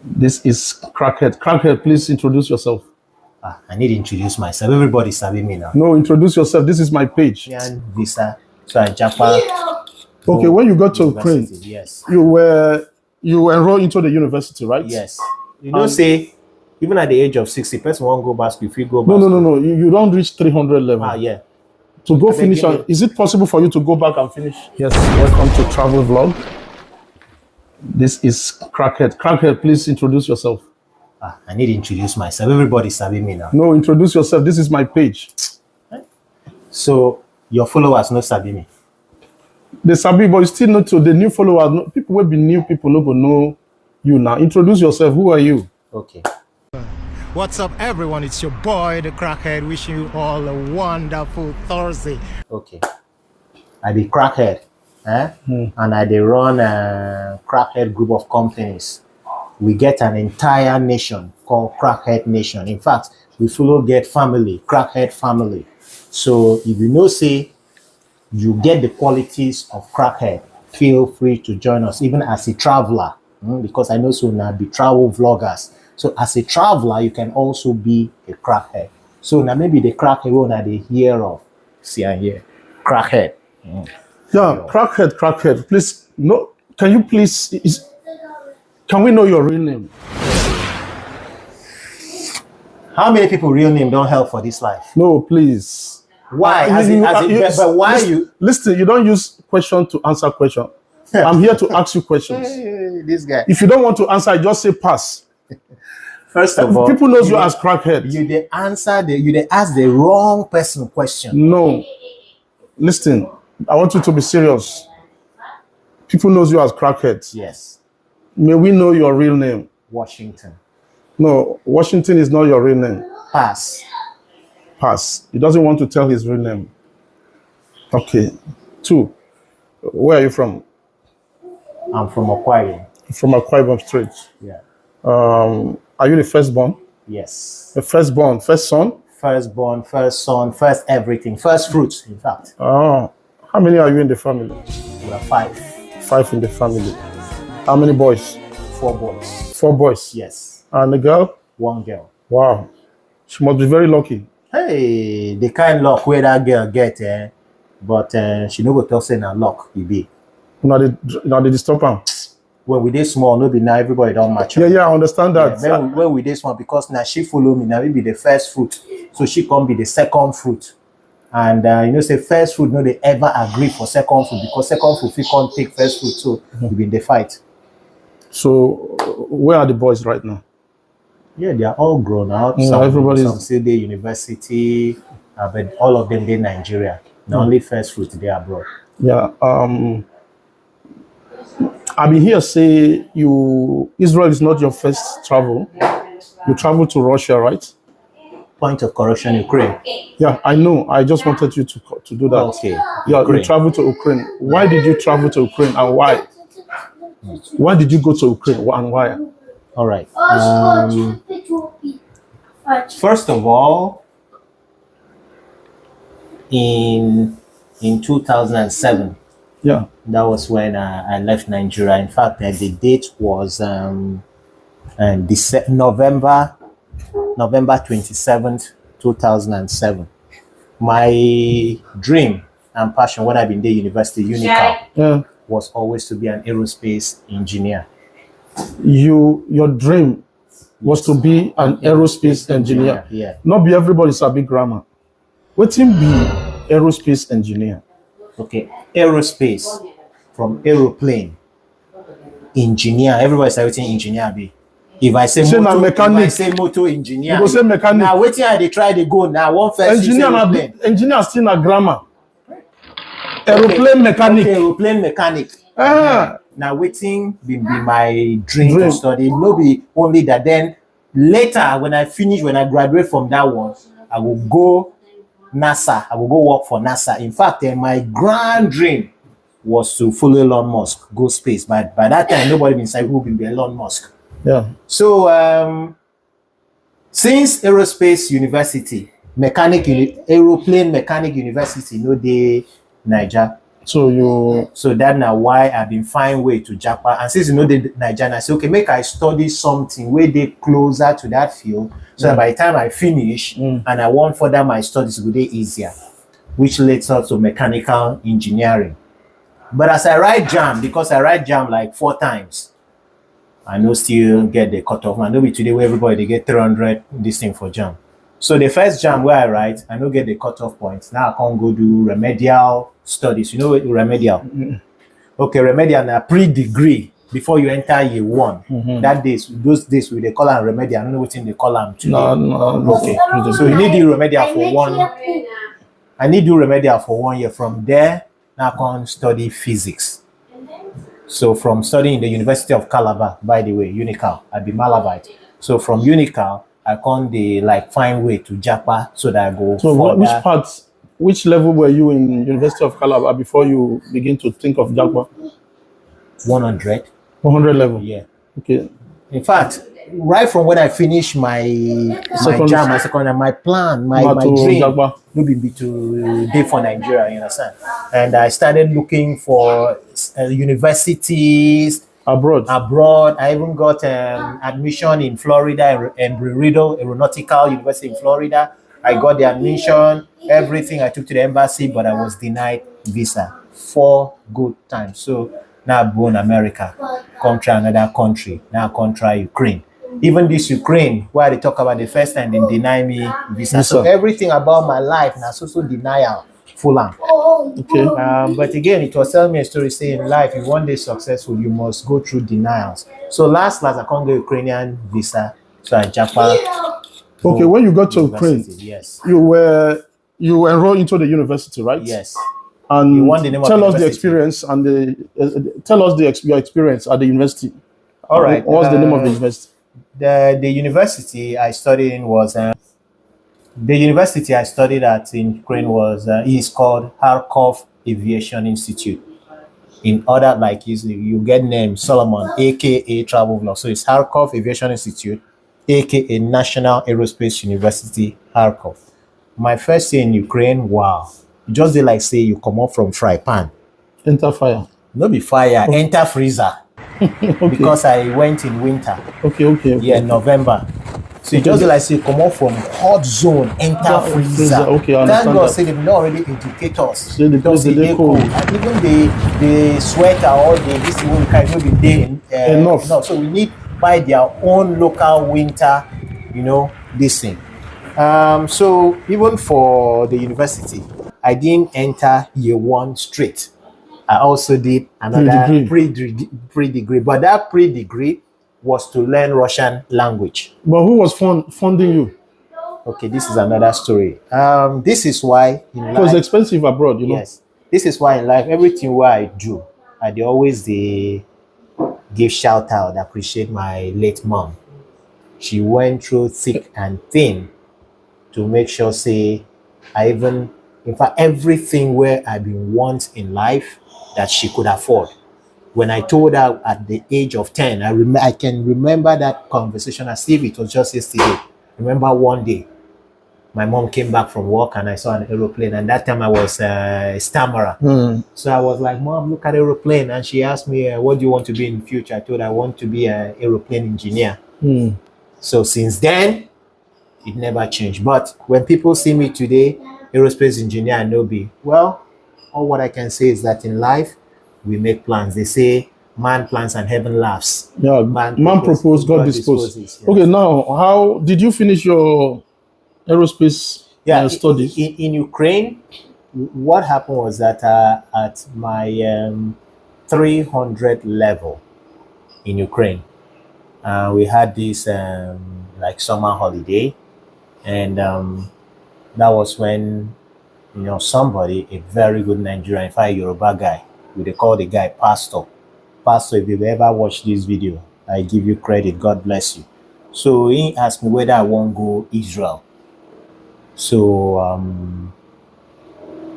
This is Crackhead. Crackhead, please introduce yourself. I need to introduce myself. Everybody sabi me now. No, introduce yourself. This is my page. And visa. So I japa. Okay, when you got to Ukraine, yes, you enrolled into the university, right? yes. You know, say even at the age of 60, person won't go back. If you go back, No. You don't reach 300 level. yeah. To go finish, is it possible for you to go back and finish? Yes. Welcome to Travel Vlog. This is Crackhead. Crackhead, please introduce yourself. I need to introduce myself. Everybody sabi me now. No, introduce yourself. This is my page. So your followers no sabi me. They sabi, but you still not to the new followers. People will be new people no go know you now. Introduce yourself. Who are you? Okay. What's up, everyone? It's your boy, the Crackhead, wishing you all a wonderful Thursday. Okay. I be Crackhead, and I dey run a Crackhead group of companies. We get an entire nation called Crackhead Nation. In fact, we follow get family, Crackhead family. So if you know, say you get the qualities of Crackhead, feel free to join us, even as a traveler, because I know so now be travel vloggers. So as a traveler, you can also be a Crackhead. So now maybe the Crackhead one that they hear of. See I hear Crackhead. Yeah, Crackhead. Please, no. Can you please? Can we know your real name? How many people real name don't help for this life? No, please. Why? But why you? Listen, you don't use question to answer question. I'm here to ask you questions. This guy. If you don't want to answer, just say pass. First of all, people knows you as Crackhead. You they ask the wrong person question. No. Listen, I want you to be serious. People knows you as Crackhead. Yes. May we know your real name? Washington. No, Washington is not your real name. Pass. Pass. He doesn't want to tell his real name. Okay. 2. Where are you from? I'm from Aquarium. From Aquarium Street. Yeah. Are you the firstborn? Yes. The firstborn, first son? Firstborn, first son, first everything, first fruits, in fact. Oh. How many are you in the family? We are 5. 5 in the family. How many boys? 4 boys. 4 boys? Yes. And the girl? 1 girl. Wow. She must be very lucky. Hey, the kind luck where that girl get, but she no go tell say na luck e be. Now they disturb her. When we dey small, no be now everybody don't match. Yeah, I understand that. Yeah, when we dey small, because now she follow me, now we be the first fruit, so she come be the second fruit. And you know, say first fruit, no, they ever agree for second fruit, because second fruit we can't take first fruit, so we be in the fight. So where are the boys right now? Yeah, they are all grown out. Some still dey university, but all of them dey Nigeria. The only first fruit they abroad. Yeah. I been here say Israel is not your first travel. You traveled to Russia, right? Point of correction, Ukraine. Yeah, I know. I just wanted you to do that. Okay. Yeah, Ukraine. You traveled to Ukraine. Why did you travel to Ukraine and why? Why did you go to Ukraine and why? All right. First of all, in 2007. Yeah. That was when I left Nigeria. In fact, the date was November 27th, 2007. My dream and passion when I've been there, University Unical, was always to be an aerospace engineer. Your dream was to be an aerospace engineer. Yeah. Not be everybody's a big grammar. What him be aerospace engineer? Okay, aerospace, from aeroplane, engineer. Everybody's everything engineer be. If I say motor engineer, you go say mechanic. Now waiting I they try to go now. One first engineer still na grammar. Aeroplane mechanic. Okay, aeroplane mechanic. Now waiting be my dream to study. No be only that. Then later when I graduate from that one, I will go NASA. I will go work for NASA. In fact, my grand dream was to follow Elon Musk, go space. But by that time, nobody inside who will be Elon Musk. Yeah. So since aerospace university, aeroplane mechanic university, no dey Niger, So that now why I've been find way to Japan. And since you know the Nigerian, I say, okay, make I study something where they closer to that field. So that by the time I finish and I want further my studies, it will be easier, which leads us to mechanical engineering. But as I write jam, because I write jam like 4 times, I know still get the cutoff. I know today where everybody they get 300 this thing for jam. So the first jam where I write, I don't get the cutoff points. Now I can't go do remedial studies. You know what remedial? Okay, remedial now pre-degree before you enter year 1. That days, those days we they call them remedial. I don't know what thing they call them today. No. Okay. So you need the remedial for 1. I need to do remedial for 1 year. From there, now I can study physics. So from studying in the University of Calabar, by the way, Unical, I'd be Malabite. So from Unical, I can't like find way to Japa so that I go. So which level were you in University of Calabar before you begin to think of Japa? 100. 100 level. Yeah. Okay. In fact, right from when I finished my jam, my second, my plan, my dream, will be to day for Nigeria. You understand? And I started looking for universities. Abroad. I even got admission in Florida, Embry-Riddle Aeronautical University in Florida. I got the admission, everything. I took to the embassy, but I was denied visa 4 good times. So now I'm born America, come try another country. Now I come try Ukraine. Even this Ukraine, where they talk about the first time, they deny me visa. So everything about my life now so denial. Full on. Okay. But again, it was telling me a story saying, life, if one day successful, you must go through denials. So last, I can't get Ukrainian visa. So I Japan. Okay, when you got to Ukraine, yes, you enrolled into the university, right? Yes. And tell us the experience and tell us your experience at the university. All right. What's the name of the university? The university I studied in was. The university I studied at in Ukraine is called Kharkov Aviation Institute. In order, like you get named Solomon, aka Travel Vlog. So it's Kharkov Aviation Institute, aka National Aerospace University, Kharkov. My first year in Ukraine, wow. Just like say you come up from fry pan. Enter fire. No be fire, enter freezer. Okay. Because I went in winter. Okay. Yeah, November. So you just like say come out from hot zone, enter freezer. Okay, I understand. Thank God say they've not already educate us. So because they cold. And even the sweater or this one kind of be there enough. So we need buy their own local winter, this thing. So even for the university, I didn't enter year 1 straight. I also did another pre-degree. But that pre-degree was to learn Russian language. But who was funding you? Okay, this is another story. This is why in life, it was expensive abroad, you know. Yes, this is why in life, everything what I do, I always give shout out, appreciate my late mom. She went through thick and thin to make sure, say, in fact, everything where I've been want in life that she could afford. When I told her at the age of 10, I can remember that conversation as if it was just yesterday. Remember one day, my mom came back from work and I saw an aeroplane, and that time I was a stammerer. So I was like, Mom, look at aeroplane. And she asked me, what do you want to be in the future? I told her I want to be an aeroplane engineer. So since then, it never changed. But when people see me today, aerospace engineer, I know well, all what I can say is that in life, we make plans. They say man plans and heaven laughs. Yeah, man proposed, God disposes. Yes. Okay, now how did you finish your aerospace studies? In Ukraine, what happened was that at my 300 level in Ukraine, we had this like summer holiday, and that was when somebody, a very good Nigerian, in fact, Yoruba guy, they call the guy Pastor. Pastor, if you've ever watched this video, I give you credit. God bless you. So he asked me whether I want to go Israel. So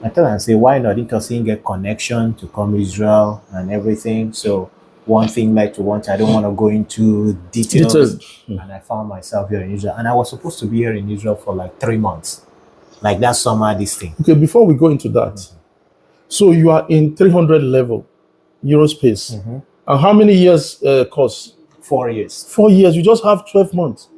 I told him, say, why not? Because he get connection to come Israel and everything. So one thing led to one thing. I don't want to go into details. And I found myself here in Israel. And I was supposed to be here in Israel for like 3 months. Like that summer, this thing. Okay, before we go into that, So you are in 300 level, Eurospace. And how many years course? 4 years. 4 years. You just have 12 months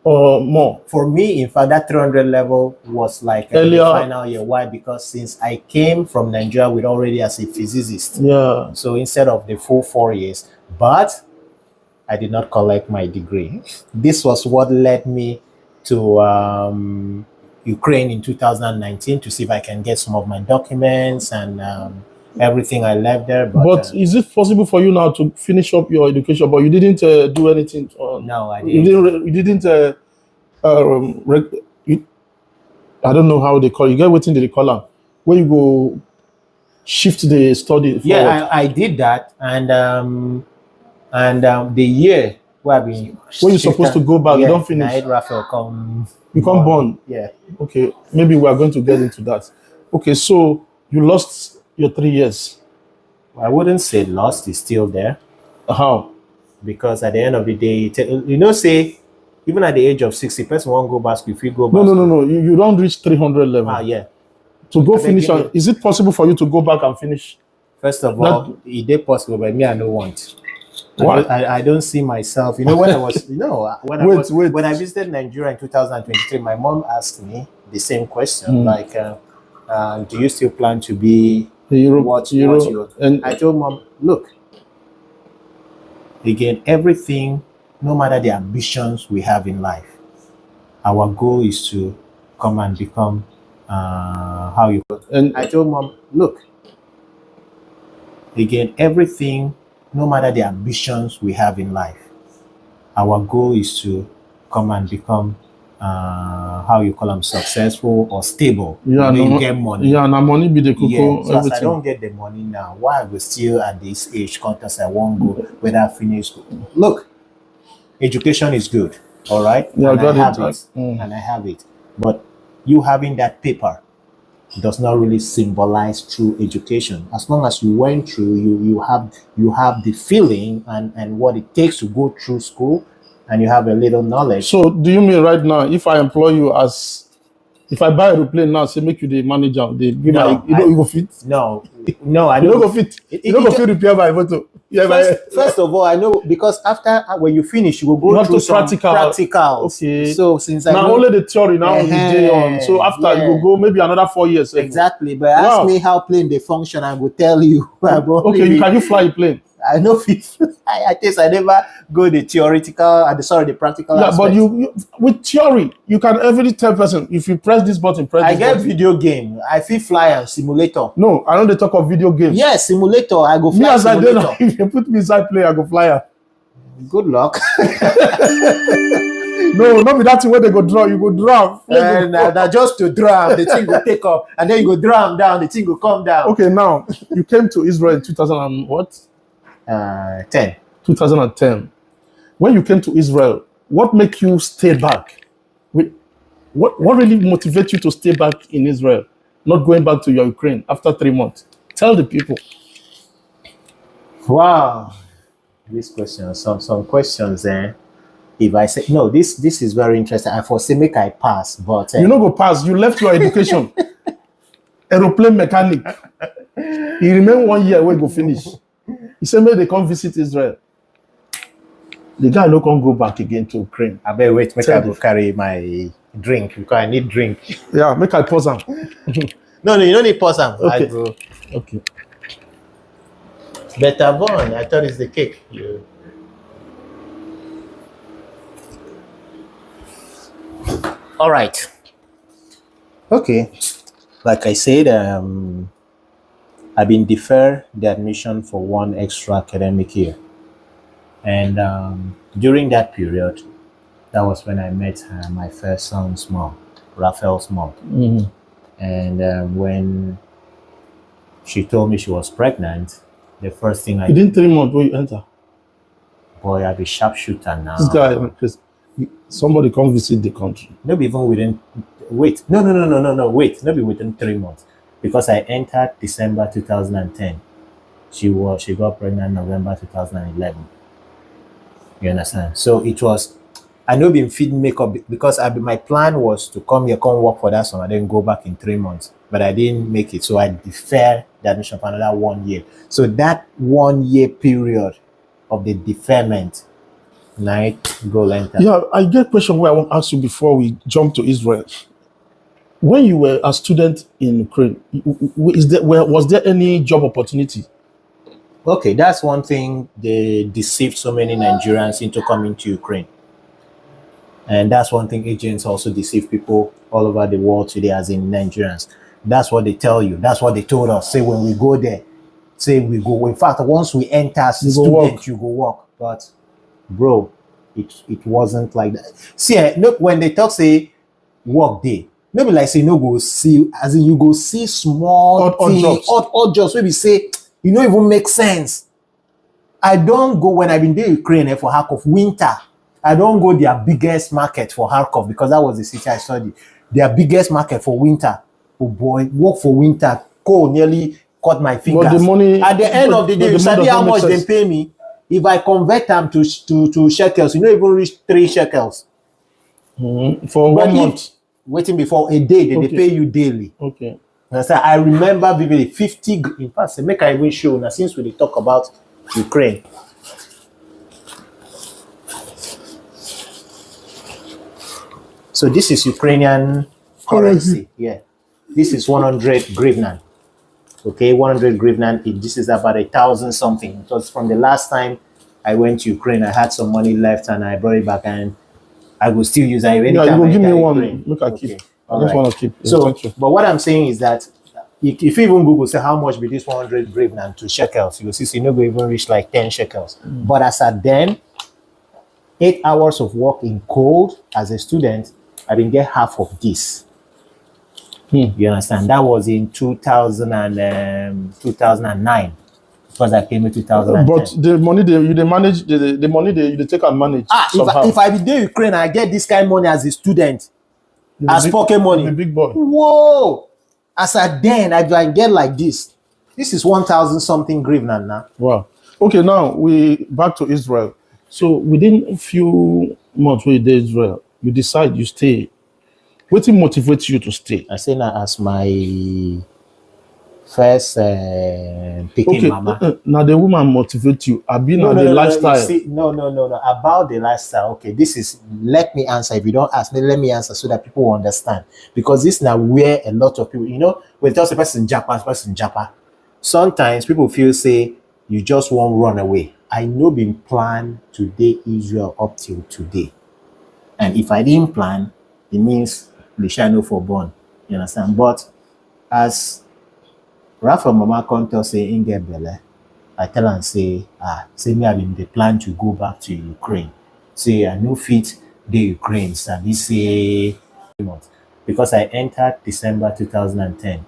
or more. For me, in fact, that 300 level was like Earlier. the final year. Why? Because since I came from Nigeria with already as a physicist. Yeah. So instead of the full 4 years, but I did not collect my degree. This was what led me to Ukraine in 2019 to see if I can get some of my documents and everything I left there. But is it possible for you now to finish up your education? But you didn't do anything. No, I didn't. You didn't. I don't know how they call it. You get waiting they call them, where you go shift the study forward. Yeah, I did that, and the year where I've been when you're supposed to go back, you don't finish. I Raphael come. You come born. Yeah. Okay, maybe we are going to get into that. Okay, so you lost your 3 years. I wouldn't say lost. It's still there. How? Because at the end of the day, say even at the age of 60, person won't go back. If you go back, no. You don't reach 300 level. Yeah. To go finish, is it possible for you to go back and finish? First of all, it is possible, but me, I don't want. What? I don't see myself. When I was, when I visited Nigeria in 2023, my mom asked me the same question, like, do you still plan to be what you? And I told mom, look, again, everything, no matter the ambitions we have in life, our goal is to come and become And I told mom, look, again, everything, no matter the ambitions we have in life, our goal is to come and become successful or stable. Yeah, you get money. Yeah, now money be the cocoa. Yeah, so as I don't get the money now, why I will still at this age contest I won't go whether I finish school. Look, education is good, all right? Yeah, and I have it. But you having that paper does not really symbolize true education. As long as you went through, you have the feeling and what it takes to go through school, and you have a little knowledge. So do you mean right now, if I employ you if I buy a aeroplane now, say make you the manager, they give you go fit? No, I don't go fit. You don't go fit repair by photo. Yeah, first of all, I know because after when you finish, you will go through some practicals. Okay. So since now only the theory now on the day on. So after you will go maybe another 4 years. Exactly. But ask me how plane they function, I will tell you. Okay, can you fly a plane? I know I never go the the practical. Yeah, aspect. But you with theory, you can every tell person if you press this button, press this button. Video game. I feel fly and simulator. No, I know they talk of video games. Yes, simulator. I go fly. Me as I don't, if you put me inside play, I go flyer. Good luck. No, not be that thing where they go draw. You go draw. And that just to draw, the thing will take up, and then you go draw down, the thing will come down. Okay, now you came to Israel in 2000 and what? 10. 2010. When you came to Israel, what make you stay back? What really motivates you to stay back in Israel, not going back to your Ukraine after 3 months? Tell the people. Wow, these questions, some questions there. If I say no, this is very interesting. I foresee make I pass, but you no go pass. You left your education, aeroplane mechanic. You remain 1 year where you go finish. He said, "May they come visit Israel." The guy no can go back again to Ukraine. I better wait. Make I go carry my drink because I need drink. Yeah, make I pause him. No, you don't need pause him. Okay. Okay. Better born. I thought it's the cake. Yeah. All right. Okay. Like I said, I've been deferred the admission for 1 extra academic year. And during that period, that was when I met my first son's mom, Raphael's mom. Mm-hmm. And when she told me she was pregnant, the first thing I did. 3 months when you enter? Boy, I'll be sharpshooter now. This guy, somebody come visit the country. Maybe even within, wait, no, wait, maybe within 3 months. Because I entered December 2010. She got pregnant November 2011. You understand? So it was, I know been feeding makeup because my plan was to come here, come work for that summer, then go back in 3 months. but I didn't make it. So I deferred the admission for another 1 year. So that 1 year period of the deferment, night goal enter. Yeah, I get a question where I want to ask you before we jump to Israel. When you were a student in Ukraine, was there any job opportunity? Okay, that's one thing. They deceived so many Nigerians into coming to Ukraine. And that's one thing agents also deceive people all over the world today, as in Nigerians. That's what they tell you. That's what they told us. Say when we go there, say we go. In fact, once we enter as a student, you go work. But bro, it wasn't like that. See, look, when they talk say work day, maybe like say no go see, as in you go see small odd jobs. Maybe say you don't even make sense. I don't go when I've been there in Ukraine for Kharkov winter. I don't go their biggest market for Kharkov because that was the city I studied. Their biggest market for winter. Oh boy, work for winter. Cold nearly cut my fingers. But the money, at the end of the day, you sabi how much they pay me. If I convert them to shekels, you don't even reach 3 shekels. For 1 month. Waiting before a day, they pay you daily. Okay. I remember vividly 50. In fact, make I even show now since we talk about Ukraine. So this is Ukrainian currency. Yeah, this is 100 grivnan. Okay, 100 grivnan. This is about 1,000 something. Because from the last time I went to Ukraine, I had some money left and I brought it back, and I will still use it. Yeah, you will give me one. Look, I keep. I just want to keep. So, but what I'm saying is that if you even Google say how much be this 100 grivnan to shekels, you will see so you never even reach like 10 shekels. But as at then, 8 hours of work in cold as a student, I didn't get half of this. You understand? That was in 2009 because I came in 2010. But the money they manage, the money they take and manage. If I be there in Ukraine, I get this kind of money as a student, as pocket money. The big boy. Whoa! As at then, I get like this. This is 1,000 something grivnan now. Wow. Okay, now we back to Israel. So within a few months when you did Israel, you decide you stay. What motivates you to stay? I say now as my first picking mama. Now the woman motivates you. I've been on the lifestyle. No. About the lifestyle. Okay, this is. Let me answer. If you don't ask me, let me answer so that people will understand. Because this is now where a lot of people, when tell the person Japa. Sometimes people feel say you just won't run away. I know been planned to date Israel up till today. And if I didn't plan, it means the shadow for born. You understand? But as Rafa Mama come tell say in get belle, I tell and say me having the plan to go back to Ukraine. Say I no fit the Ukraine, sabi say because I entered December 2010.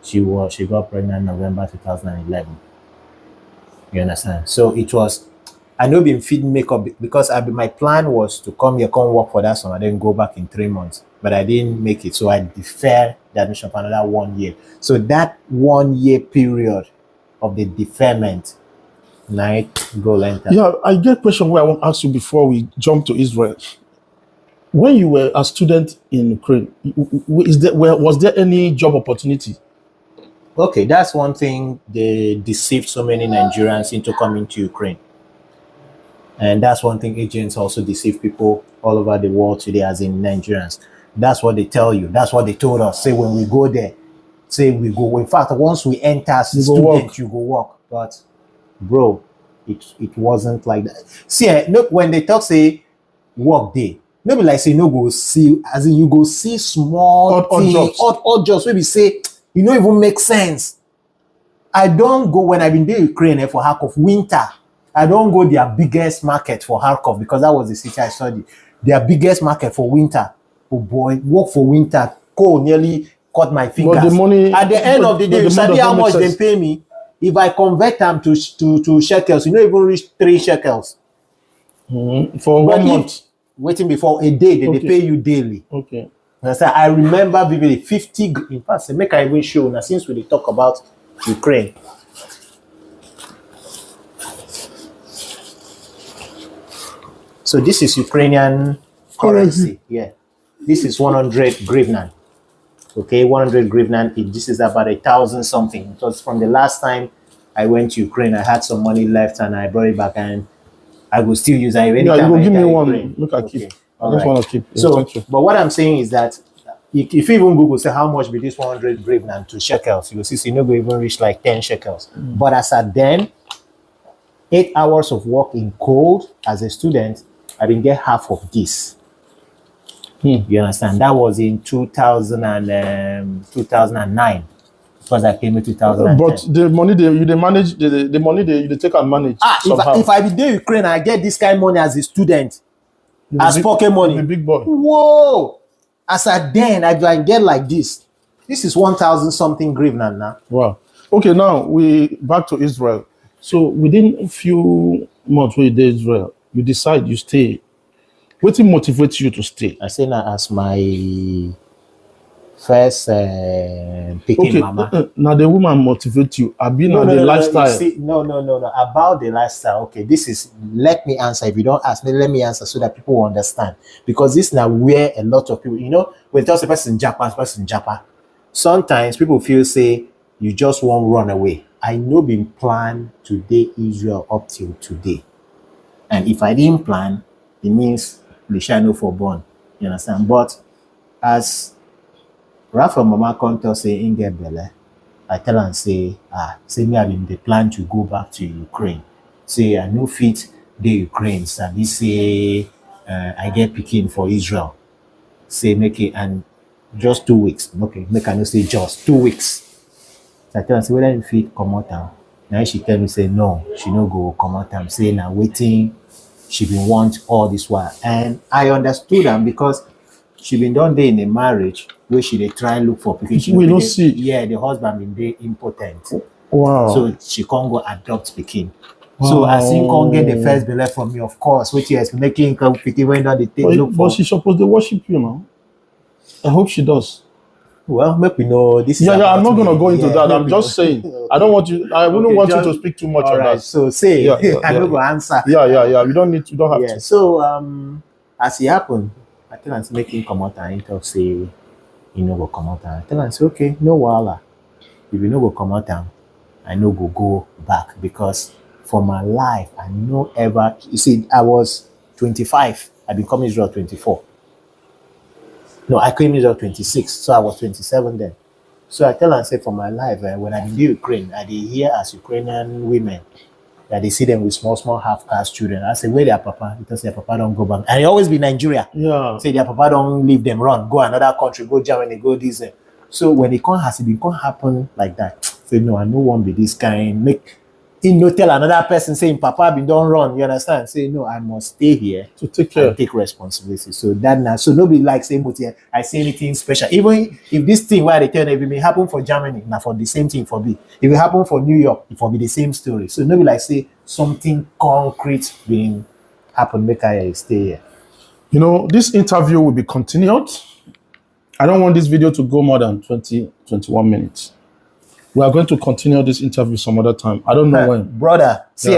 She got pregnant November 2011. You understand? So it was, I know been feeding makeup because my plan was to come here, come work for that summer, then go back in 3 months. But I didn't make it. So I deferred the admission for another 1 year. So that 1 year period of the deferment, night go enter. Yeah, I get a question where I want to ask you before we jump to Israel. When you were a student in Ukraine, was there any job opportunity? Okay, that's one thing. They deceived so many Nigerians into coming to Ukraine. And that's one thing agents also deceive people all over the world today, as in Nigerians. That's what they tell you. That's what they told us. Say when we go there, say we go. In fact, once we enter as a student, you go work. But bro, it wasn't like that. See, look, when they talk say work day, maybe like say no go see, as in you go see small odd jobs. Maybe say you don't even make sense. I don't go when I've been there in Ukraine for Kharkov winter. I don't go their biggest market for Kharkov because that was the city I studied. Their biggest market for winter. Oh boy, work for winter. Cold nearly cut my fingers. But the money, at the end of the day, you sabi how much they pay me. If I convert them to shekels, you don't even reach 3 shekels. For 1 month. Waiting before a day, they pay you daily. Okay. I remember vividly 50. In fact, make I even show now since we talk about Ukraine. So this is Ukrainian currency. Yeah, this is 100 grivnan. Okay, 100 grivna. This is about 1,000 something. Because from the last time I went to Ukraine, I had some money left and I brought it back, and I will still use it anytime. Yeah, you go I give me enter one. Ukraine. Look, I Okay. keep. I All just right. want to keep. Yeah, So, thank you. but what I'm saying is that if you even Google say how much be this 100 grivna to shekels, you will see, so you know, go even reach like 10 shekels. But as at then, 8 hours of work in cold as a student, I didn't get half of this. You understand? That was in 2009, because I came in 2010. But the money they manage, the money they take and manage somehow. If I be there Ukraine, I get this kind of money as a student, as pocket money. The big boy. Whoa! As at then, I get like this. This is 1,000 something grivna now. Wow. Okay, now we back to Israel. So within a few months when you did Israel, you decide you stay. What motivates you to stay? I say now as my first picking mama. Now the woman motivates you. I've been on the lifestyle. No. About the lifestyle. Okay, this is, let me answer. If you don't ask me, let me answer so that people will understand. Because this is now where a lot of people, you know, when there's a person Japan, sometimes people feel say you just won't run away. I know been planned to date Israel up till today. And if I didn't plan, it means the shall for born. You understand? But as Rafa Mama come to say in get belle, I tell her say me I been the plan to go back to Ukraine. Say I no fit the Ukraine. So they say I get picking for Israel. Say make it and just 2 weeks. Okay, make I no say just 2 weeks. So I tell her say whether you fit come out town. Now she tell me say no, she no go come out town. Say now waiting. She been want all this while, and I understood them because she been done there in a marriage where she dey try look for pikin. We don't see. Yeah, the husband been dey impotent. Wow. So she can't go adopt pikin. So as he can't get the first belle from me, of course, which is making pikin when not the take look for. But she's supposed to worship you now. I hope she does. Well, maybe no. This is I'm not gonna go into that. I'm just saying. Okay. I don't want you. I wouldn't want you to speak too much on that. So say I don't go answer. Yeah. You don't need to. You don't have to. So as it happened, I tell him make him come out and he talk say you know go come out and I tell him say okay, no wahala. If you no go come out and I no go back because for my life I no ever. You see, I was 25. I become Israel 24. No, I came Israel 26, so I was 27 then. So I tell her, say, for my life, when I in Ukraine, I did hear as Ukrainian women that they see them with small half-caste children. I say, where their papa? Because their papa don't go back. And it always be Nigeria. Yeah. Say their papa don't leave them run, go another country, go Germany, go this. So when it can't happen like that, say, no, I no one be this kind. Make him no tell another person saying papa been don't run, you understand? Say no, I must stay here to take care and take responsibility. So that now, so nobody like saying but yeah, I say anything special. Even if this thing where they tell if it may happen for Germany, now for the same thing for me. If it happen for New York, it will be the same story. So nobody like say something concrete being happen, make I stay here. You know, this interview will be continued. I don't want this video to go more than 21 minutes. We are going to continue this interview some other time. I don't know when. Brother, see,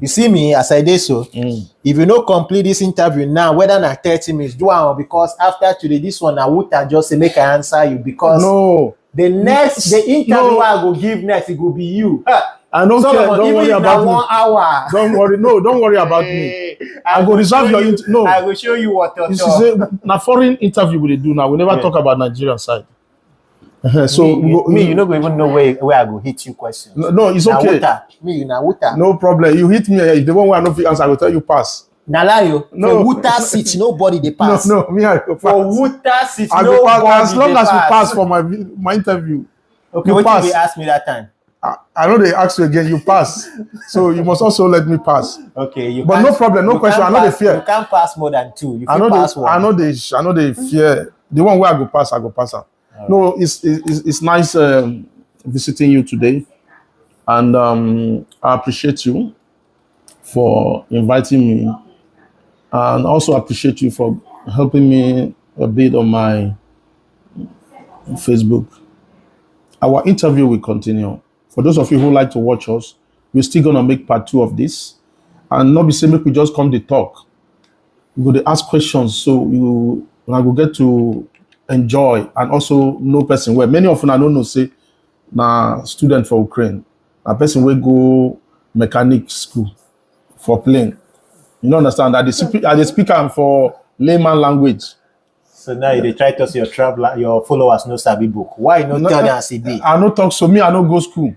you see me as I did so. If you no complete this interview now, whether not 30 minutes, do it because after today, this one, I would just say make I answer you because the interview I go give next, it will be you. I don't care. Don't worry about me. 1 hour. Don't worry. No, don't worry about me. I go reserve your no. I will show you what to do. Say, now foreign interview we do now. We never talk about Nigerian side. So you don't even know where I go hit you questions. No, it's okay. No problem. You hit me. If the one where I know the answer, I will tell you pass. Nalayo. No. For water seat, nobody they pass. No, me I go pass. For water seat, nobody pass. As long as you pass for my interview. Okay, what did they ask me that time? I know they ask you again. You pass, so you must also let me pass. Okay, but no problem, no question. I know they fear. You can't pass more than 2. You I know pass one. I know they fear. The one where I go pass. Right. No, it's nice visiting you today, and I appreciate you for inviting me, and also appreciate you for helping me a bit on my Facebook. Our interview will continue. For those of you who like to watch us, we're still gonna make part 2 of this, and not be saying make we just come to talk. We're going to ask questions, so when I will get to enjoy and also know person well. Many of them I don't know say na student for Ukraine, a person will go mechanic school for plane. You don't understand that the speaker for layman language. So now you dey try to say your followers no sabi book. Why no tell them as e be? I no talk so me, I no go school.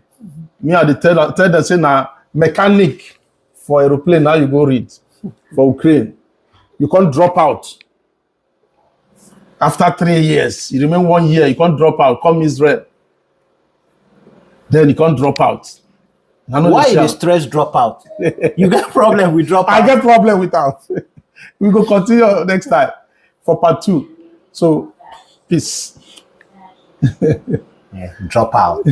Me, I dey tell them say na mechanic for aeroplane. Now you go read for Ukraine. You can't drop out. After 3 years, you remain 1 year, you can't drop out. Come Israel. Then you can't drop out. Why you dey stress drop out? You get problem with drop out? I get problem with that. We go continue next time for part 2. So, peace. Yeah, drop out.